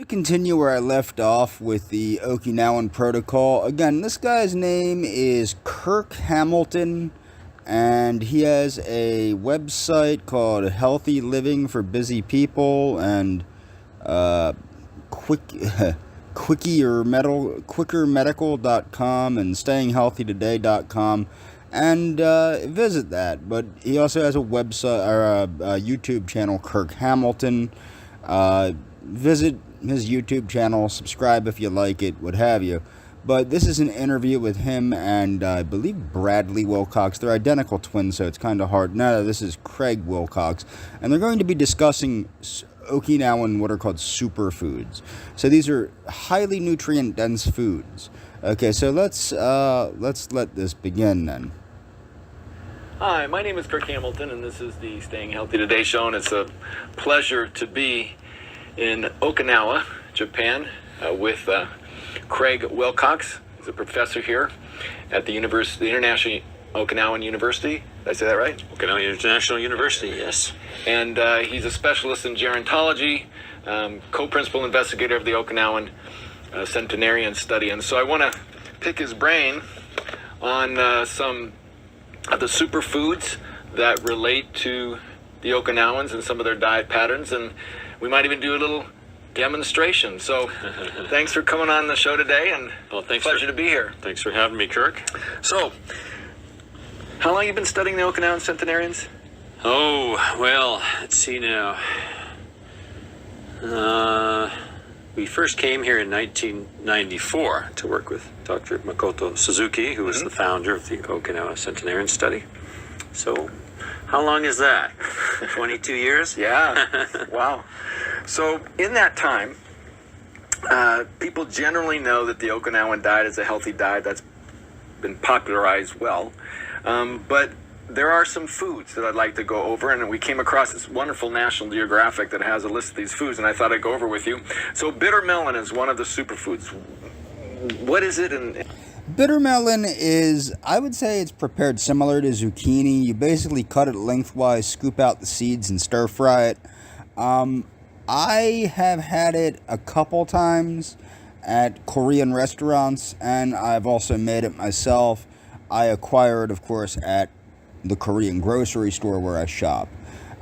To continue where I left off with the Okinawan Protocol, again, this guy's name is Kirk Hamilton, and he has a website called Healthy Living for Busy People and quickermedical.com and stayinghealthytoday.com, and visit that. But he also has a website or a YouTube channel, Kirk Hamilton. Visit his YouTube channel, subscribe if you like it, what have you. But this is an interview with him and I believe Bradley Wilcox. They're identical twins, so it's kind of hard. No, this is Craig Wilcox, and they're going to be discussing Okinawan, what are called superfoods. So these are highly nutrient dense foods. Okay, so let's let this begin then. Hi, my name is Kirk Hamilton, and this is the Staying Healthy Today show, and it's a pleasure to be in Okinawa, Japan, with Craig Wilcox. He's a professor here at the International Okinawan University. Did I say that right? Okinawan International University, yes. And he's a specialist in gerontology, co-principal investigator of the Okinawan Centenarian Study. And so I want to pick his brain on some of the superfoods that relate to the Okinawans and some of their diet patterns, and we might even do a little demonstration. So thanks for coming on the show today, and pleasure to be here. Thanks for having me, Kirk. So, how long have you been studying the Okinawan centenarians? Oh, well, let's see now. We first came here in 1994 to work with Dr. Makoto Suzuki, who was the founder of the Okinawa Centenarian Study. So, how long is that? 22 years? Yeah. Wow. So, in that time, people generally know that the Okinawan diet is a healthy diet that's been popularized well. But there are some foods that I'd like to go over, and we came across this wonderful National Geographic that has a list of these foods, and I thought I'd go over with you. So bitter melon is one of the superfoods. What is it? Bitter melon is, I would say it's prepared similar to zucchini. You basically cut it lengthwise, scoop out the seeds, and stir fry it. I have had it a couple times at Korean restaurants, and I've also made it myself. I acquire it, of course, at the Korean grocery store where I shop.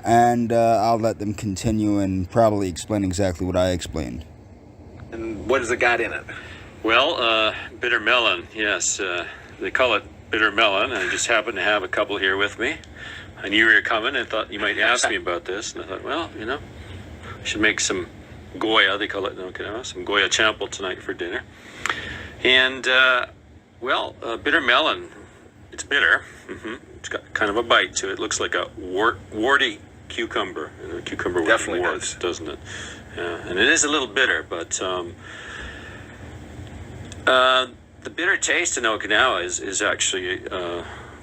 And I'll let them continue and probably explain exactly what I explained. And what has it got in it? Well, bitter melon, yes. They call it bitter melon. I just happen to have a couple here with me. I knew you were coming and thought you might ask me about this. And I thought, well, I should make some goya, they call it in Okinawa, some goya chample tonight for dinner. And, bitter melon, it's bitter. It's got kind of a bite to it. It looks like a warty cucumber. And a cucumber definitely warts, doesn't it? Yeah, and it is a little bitter, but the bitter taste in Okinawa is actually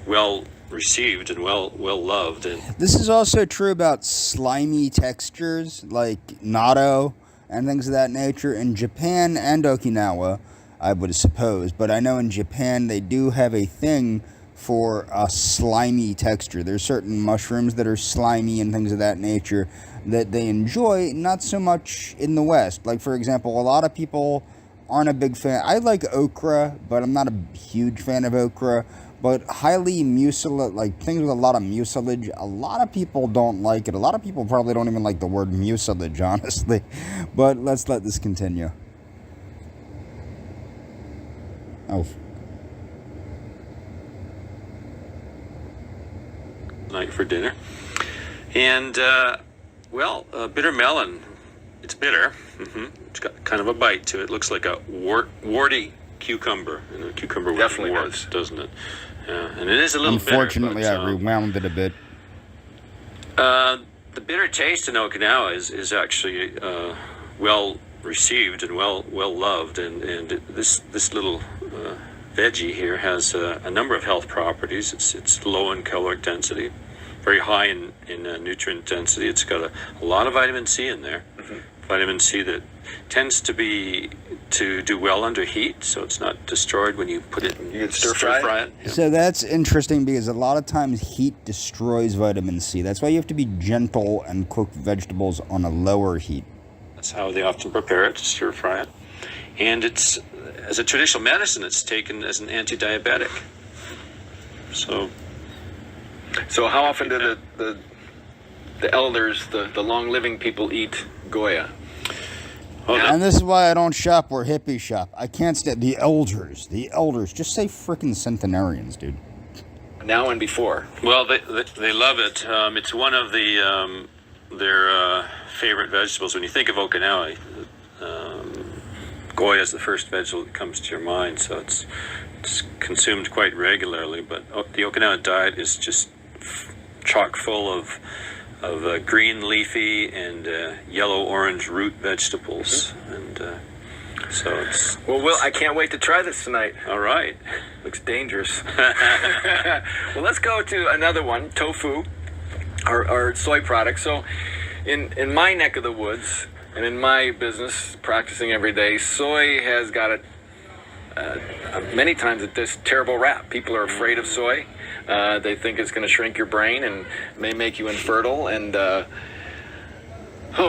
well received and well loved. And this is also true about slimy textures like natto and things of that nature in Japan and Okinawa, I would suppose. But I know in Japan they do have a thing for a slimy texture. There's certain mushrooms that are slimy and things of that nature that they enjoy, not so much in the West. Like, for example, a lot of people aren't a big fan. I like okra, but I'm not a huge fan of okra. But highly mucilage, like things with a lot of mucilage, a lot of people don't like it. A lot of people probably don't even like the word mucilage, honestly. But let's let this continue. Oh. Night for dinner. And, bitter melon, it's bitter. It's got kind of a bite to it. It looks like a warty cucumber. And a cucumber definitely warts, doesn't it? Yeah, and it is a little Unfortunately, bitter. I rewound it a bit. The bitter taste in Okinawa is actually well received and well loved. And this little veggie here has a number of health properties. It's low in caloric density, very high in nutrient density. It's got a lot of vitamin C in there. Vitamin C that tends to do well under heat, so it's not destroyed when you put it in. You can stir fry it. Yeah. So that's interesting because a lot of times heat destroys vitamin C. That's why you have to be gentle and cook vegetables on a lower heat. That's how they often prepare it, stir fry it. And it's, as a traditional medicine, it's taken as an anti-diabetic. So how often do the elders, the long-living people, eat Goya? And this is why I don't shop where hippies shop. I can't stand the elders. The elders. Just say frickin' centenarians, dude. Now and before. Well, they love it. It's one of their favorite vegetables. When you think of Okinawa, Goya is the first vegetable that comes to your mind. So it's consumed quite regularly. But the Okinawa diet is just chock full of green leafy and yellow-orange root vegetables. And so it's... Well, Will, I can't wait to try this tonight. All right. Looks dangerous. Well, let's go to another one, tofu, or soy products. So in my neck of the woods and in my business, practicing every day, soy has got many times this terrible rap. People are afraid of soy. They think it's going to shrink your brain and may make you infertile and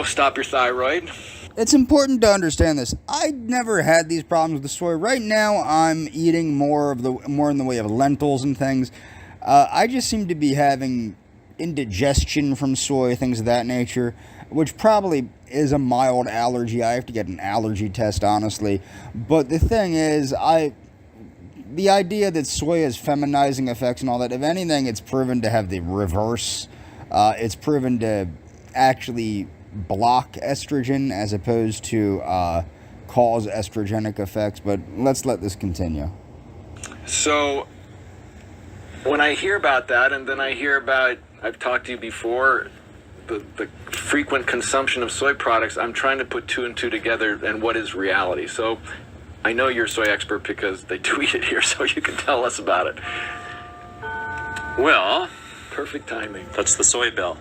stop your thyroid. It's important to understand this. I never had these problems with the soy. Right now, I'm eating more in the way of lentils and things. I just seem to be having indigestion from soy, things of that nature, which probably is a mild allergy. I have to get an allergy test, honestly. But the thing is, the idea that soy has feminizing effects and all that, if anything, it's proven to have the reverse. It's proven to actually block estrogen as opposed to cause estrogenic effects. But let's let this continue. So when I hear about that, and then I hear about, I've talked to you before, the frequent consumption of soy products, I'm trying to put two and two together and what is reality. So I know you're a soy expert because they tweet it here, so you can tell us about it. Well, perfect timing. That's the soy bell.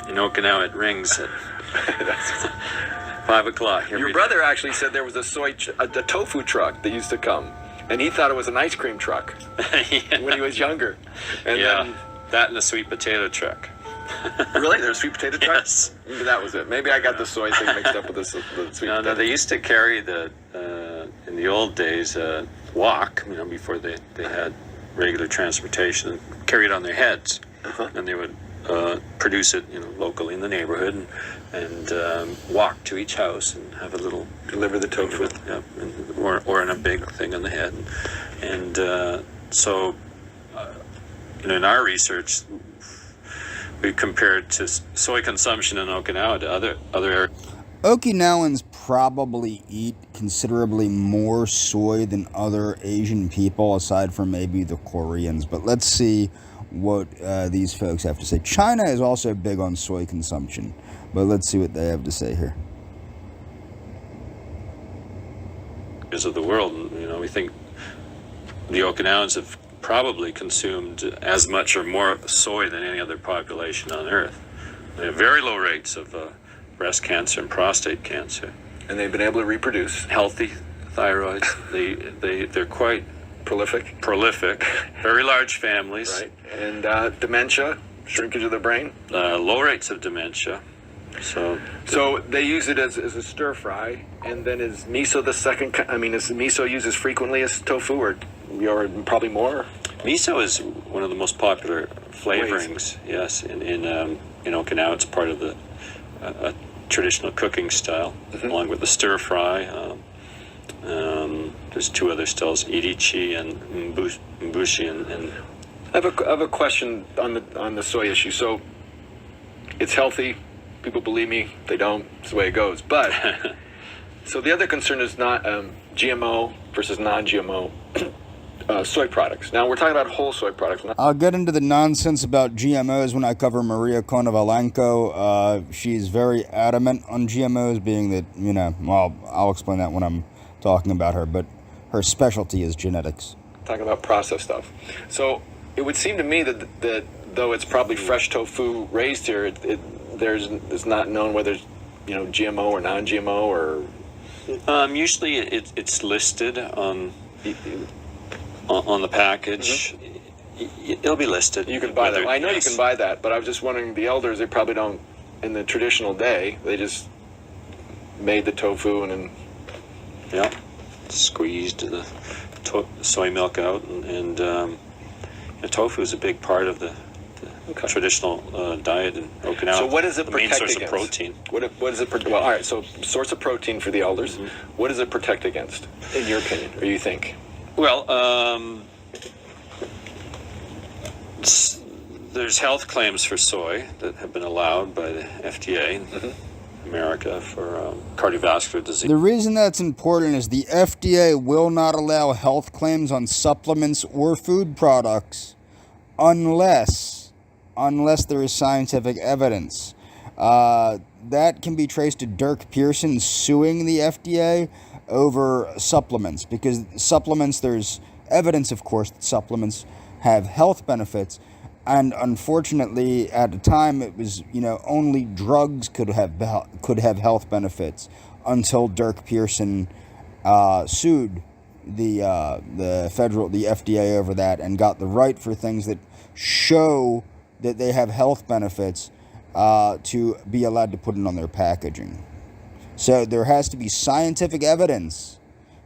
In Okinawa, it rings at 5 o'clock. Your brother actually said there was a tofu truck that used to come, and he thought it was an ice cream truck when he was younger. And then, that and the sweet potato truck. Really? There's a sweet potato truck? Yes. Maybe that was it. Maybe I got the soy thing mixed up with the sweet potato. No, they used to carry in the old days, wok, before they had regular transportation, carry it on their heads. And they would produce it, locally in the neighborhood and walk to each house and have a little... Deliver the tofu. Or in a big thing on the head. And so, in our research, we compared to soy consumption in Okinawa to other areas. Okinawans probably eat considerably more soy than other Asian people, aside from maybe the Koreans. But let's see what these folks have to say. China is also big on soy consumption, but let's see what they have to say here. Of the world, we think the Okinawans have probably consumed as much or more soy than any other population on Earth. They have very low rates of breast cancer and prostate cancer. And they've been able to reproduce. Healthy thyroids. They're quite prolific. Very large families. Right. And dementia, shrinkage of the brain. Low rates of dementia. So they use it as a stir fry, and then is miso the second? Is miso used as frequently as tofu, or probably more? Miso is one of the most popular flavorings. Yes, in Okinawa, it's part of a traditional cooking style, along with the stir fry. There's two other styles, irichi and mbushi. And I have a question on the soy issue. So it's healthy. People believe me, they don't. It's the way it goes. But, so the other concern is not GMO versus non-GMO soy products. Now, we're talking about whole soy products. I'll get into the nonsense about GMOs when I cover Maria Konovalenko. She's very adamant on GMOs, being that, I'll explain that when I'm talking about her, but her specialty is genetics. Talking about processed stuff. So, it would seem to me that though it's probably fresh tofu raised here, it's not known whether it's GMO or non-GMO or. Usually it's listed on the package. It'll be listed. You can buy that. Well, I know you can buy that, but I was just wondering, the elders, they probably don't in the traditional day, they just made the tofu and Yeah, squeezed the soy milk out, and tofu is a big part of the traditional diet in Okinawa. So what does it the protect main source against? of protein? What does it? Well, all right. So source of protein for the elders. Mm-hmm. What does it protect against, in your opinion, or you think? Well, there's health claims for soy that have been allowed by the FDA in America for cardiovascular disease. The reason that's important is the FDA will not allow health claims on supplements or food products unless there is scientific evidence. That can be traced to Dirk Pearson suing the FDA over supplements, because supplements, there's evidence, of course, that supplements have health benefits. And unfortunately, at the time, it was, only drugs could have health benefits until Dirk Pearson sued the FDA over that and got the right for things that show that they have health benefits to be allowed to put it on their packaging. So there has to be scientific evidence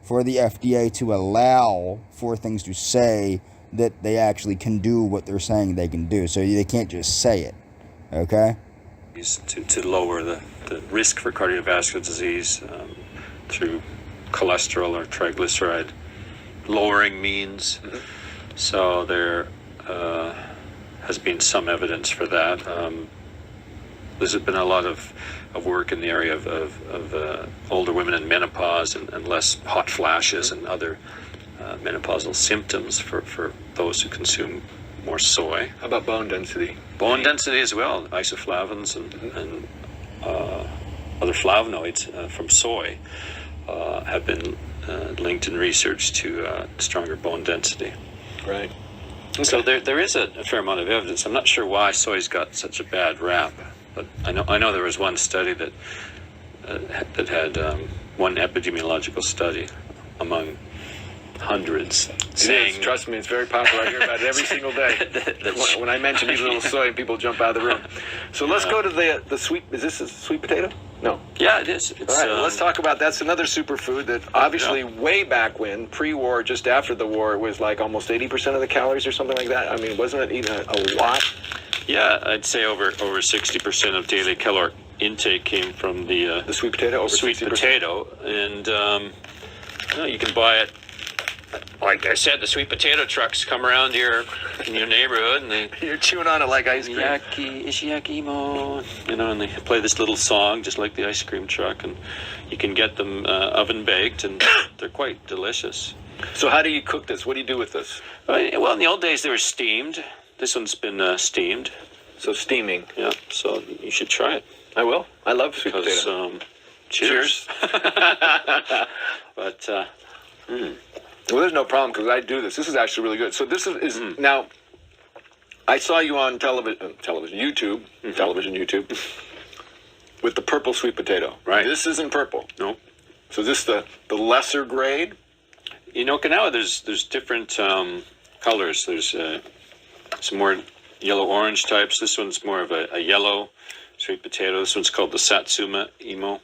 for the FDA to allow for things to say that they actually can do what they're saying they can do. So they can't just say it, okay? To lower the risk for cardiovascular disease through cholesterol or triglyceride lowering means. So there has been some evidence for that. There's been a lot of work in the area of older women in menopause and less hot flashes and other menopausal symptoms for those who consume more soy. How about bone density? Bone density as well. Isoflavones and other flavonoids from soy have been linked in research to stronger bone density. Right. Okay. So there is a fair amount of evidence. I'm not sure why soy's got such a bad rap, but I know there was one study that had one epidemiological study among hundreds saying, trust me, it's very popular. I hear about it every single day. When I mention these little soy, people jump out of the room. So let's go to the sweet. Is this a sweet potato? No. Yeah, it is. It's, all right, let's talk about that's another superfood that obviously way back when, pre-war, just after the war, it was like almost 80% of the calories or something like that. I mean, wasn't it eating a lot? Yeah, I'd say over 60% of daily caloric intake came from the sweet potato. Over sweet 60%. Potato, and you can buy it. Like I said, the sweet potato trucks come around in your neighborhood, and you're chewing on it like ice cream. Ishiyakimo, and they play this little song just like the ice cream truck, and you can get them oven baked, and they're quite delicious. So how do you cook this? What do you do with this? Well, in the old days they were steamed. This one's been steamed. So steaming. Yeah. So you should try it. I will. I love sweet potato. Cheers. But. Well, there's no problem because I do this. This is actually really good. So this is now. I saw you on YouTube, YouTube, with the purple sweet potato. Right. This isn't purple. Nope. So this the lesser grade. In Okinawa, there's different colors. There's some more yellow-orange types. This one's more of a yellow sweet potato. This one's called the Satsuma Imo.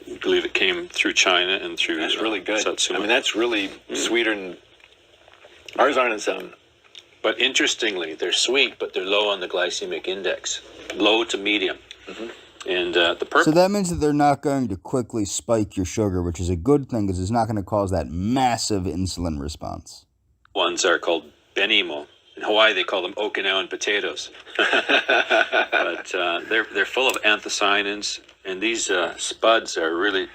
I believe it came through China and through. That's really good. Satsuma. I mean, that's really sweeter than ours aren't as But interestingly, they're sweet, but they're low on the glycemic index, low to medium. And the purple. So that means that they're not going to quickly spike your sugar, which is a good thing because it's not going to cause that massive insulin response. Ones are called benimo. In Hawaii, they call them Okinawan potatoes. But they're full of anthocyanins, and these spuds are really...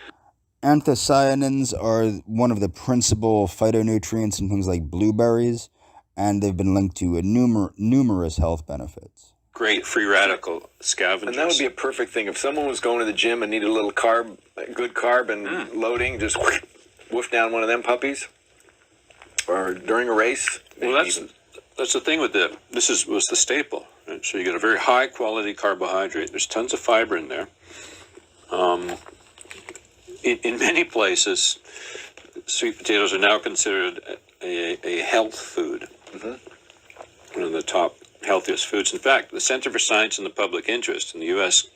Anthocyanins are one of the principal phytonutrients in things like blueberries, and they've been linked to numerous health benefits. Great free radical scavengers. And that would be a perfect thing. If someone was going to the gym and needed a little good carb and loading, just woof down one of them puppies. Or during a race. Well, that's the thing with this was the staple. Right? So you get a very high quality carbohydrate. There's tons of fiber in there. In many places, sweet potatoes are now considered a health food. One of the top healthiest foods. In fact, the Center for Science and the Public Interest in the U.S.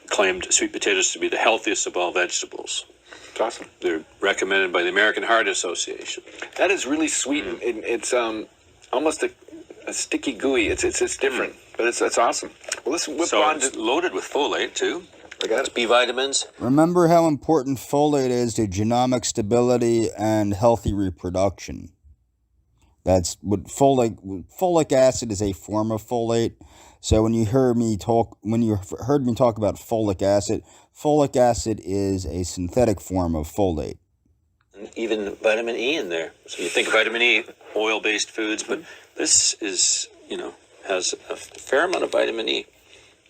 Claimed sweet potatoes to be the healthiest of all vegetables. It's awesome. They're recommended by the American Heart Association. That is really sweet. It's almost a sticky gooey. It's different, but it's awesome. Well, let's whip on it's to loaded with folate too. I got it. B vitamins. Remember how important folate is to genomic stability and healthy reproduction. That's what folic acid is, a form of folate. So when you heard me talk about folic acid is a synthetic form of folate. Even vitamin E in there. So you think of vitamin E, oil-based foods, but this is, has a fair amount of vitamin E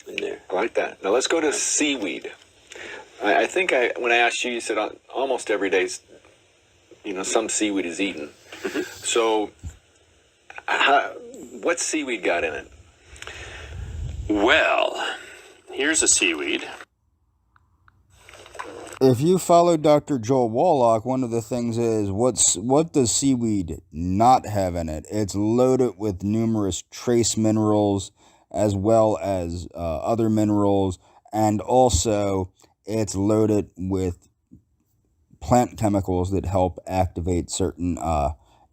in there. I like that. Now let's go to seaweed. I think when I asked you, you said almost every day, some seaweed is eaten. So, what seaweed got in it? Well, here's a seaweed. If you follow Dr. Joel Wallach, one of the things is, what does seaweed not have in it? It's loaded with numerous trace minerals as well as other minerals, and also it's loaded with plant chemicals that help activate certain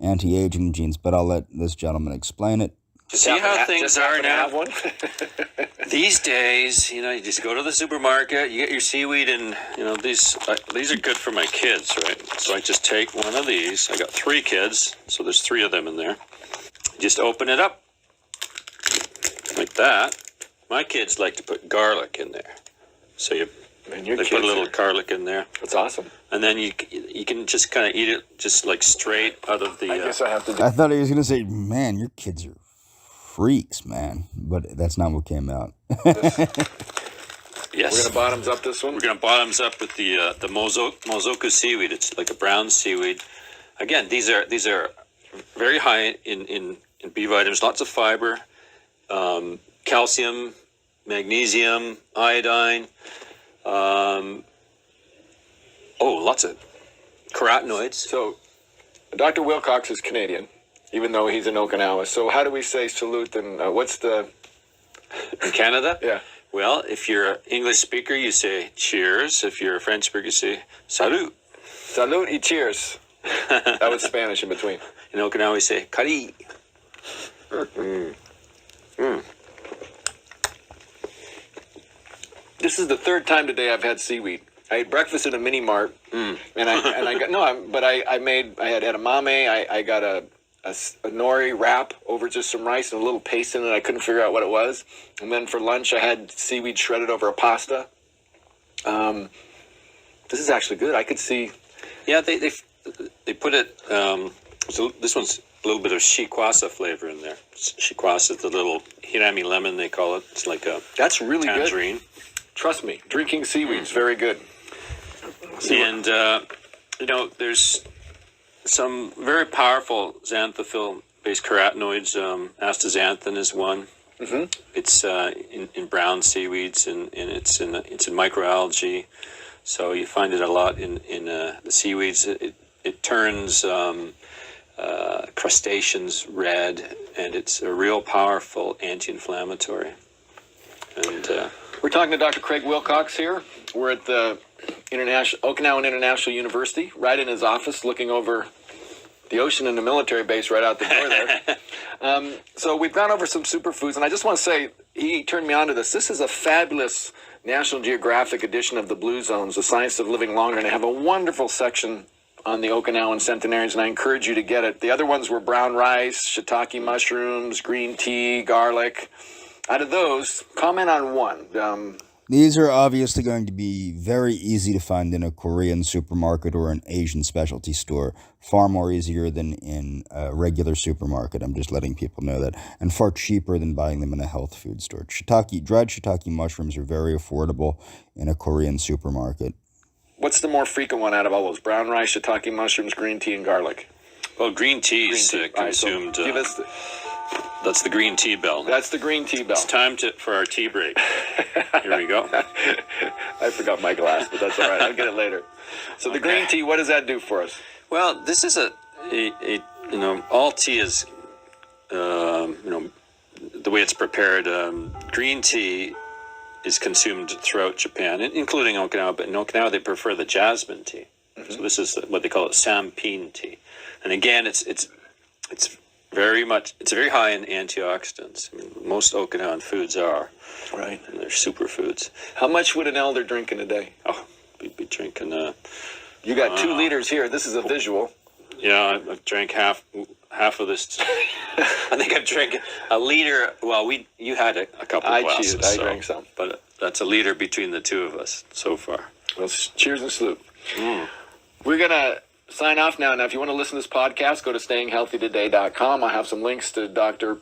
anti-aging genes, but I'll let this gentleman explain it. See how things are now? These days, you just go to the supermarket, you get your seaweed, and, these are good for my kids, right? So I just take one of these. I got 3 kids, so there's 3 of them in there. Just open it up like that. My kids like to put garlic in there. So they put a little garlic in there. That's awesome. And then you can just kind of eat it just like straight out of the... I guess I have to do... I thought he was going to say, man, your kids are freaks, man. But that's not what came out. Yes. We're going to bottoms up this one? We're going to bottoms up with the mozoku seaweed. It's like a brown seaweed. Again, these are very high in B vitamins, lots of fiber, calcium, magnesium, iodine, lots of carotenoids. So, Dr. Wilcox is Canadian, even though he's in Okinawa. So how do we say salute, and what's the... In Canada? Yeah. Well, if you're an English speaker, you say cheers. If you're a French speaker, you say salut. Salute y cheers. That was Spanish in between. In Okinawa, we say kari. This is the 3rd time today I've had seaweed. I ate breakfast at a mini mart, and I got I had edamame. I got a nori wrap over just some rice and a little paste in it. I couldn't figure out what it was, and then for lunch I had seaweed shredded over a pasta. This is actually good. I could see. Yeah, they put it. So this one's a little bit of shikwasa flavor in there. Shikwasa is the little hirami lemon, they call it. It's like a that's really tangerine. Good. Trust me, drinking seaweed is very good. And, there's some very powerful xanthophyll-based carotenoids. Astaxanthin is one. Mm-hmm. It's in brown seaweeds, and it's in microalgae. So you find it a lot in the seaweeds. It turns crustaceans red, and it's a real powerful anti-inflammatory. And we're talking to Dr. Craig Wilcox here. We're at the Okinawan International University, right in his office, looking over the ocean and the military base right out the door there. So we've gone over some superfoods, and I just want to say, he turned me on to this. This is a fabulous National Geographic edition of the Blue Zones, The Science of Living Longer, and they have a wonderful section on the Okinawan centenarians, and I encourage you to get it. The other ones were brown rice, shiitake mushrooms, green tea, garlic. Out of those, comment on one. These are obviously going to be very easy to find in a Korean supermarket or an Asian specialty store. Far more easier than in a regular supermarket. I'm just letting people know that. And far cheaper than buying them in a health food store. Dried shiitake mushrooms are very affordable in a Korean supermarket. What's the more frequent one out of all those? Brown rice, shiitake mushrooms, green tea, and garlic? Well, green tea is consumed. Give us that's the green tea bell. That's the green tea bell. It's time for our tea break. Here we go. I forgot my glass, but that's all right. I'll get it later. So the green tea, what does that do for us? Well, this is all tea is the way it's prepared, green tea is consumed throughout Japan, including Okinawa. But in Okinawa, they prefer the jasmine tea. So this is what they call it, sampin tea. And again, it's very high in antioxidants. I mean, most Okinawan foods are. Right. And they're superfoods. How much would an elder drink in a day? Oh, we'd be drinking. You got 2 liters here. This is a visual. Yeah, I've drank half of this. I think I've drank a liter. Well, you had a couple glasses. I drank some. But that's a liter between the two of us so far. Well, cheers and salute. We're going to sign off now. Now, if you want to listen to this podcast, go to stayinghealthytoday.com. I have some links to Dr.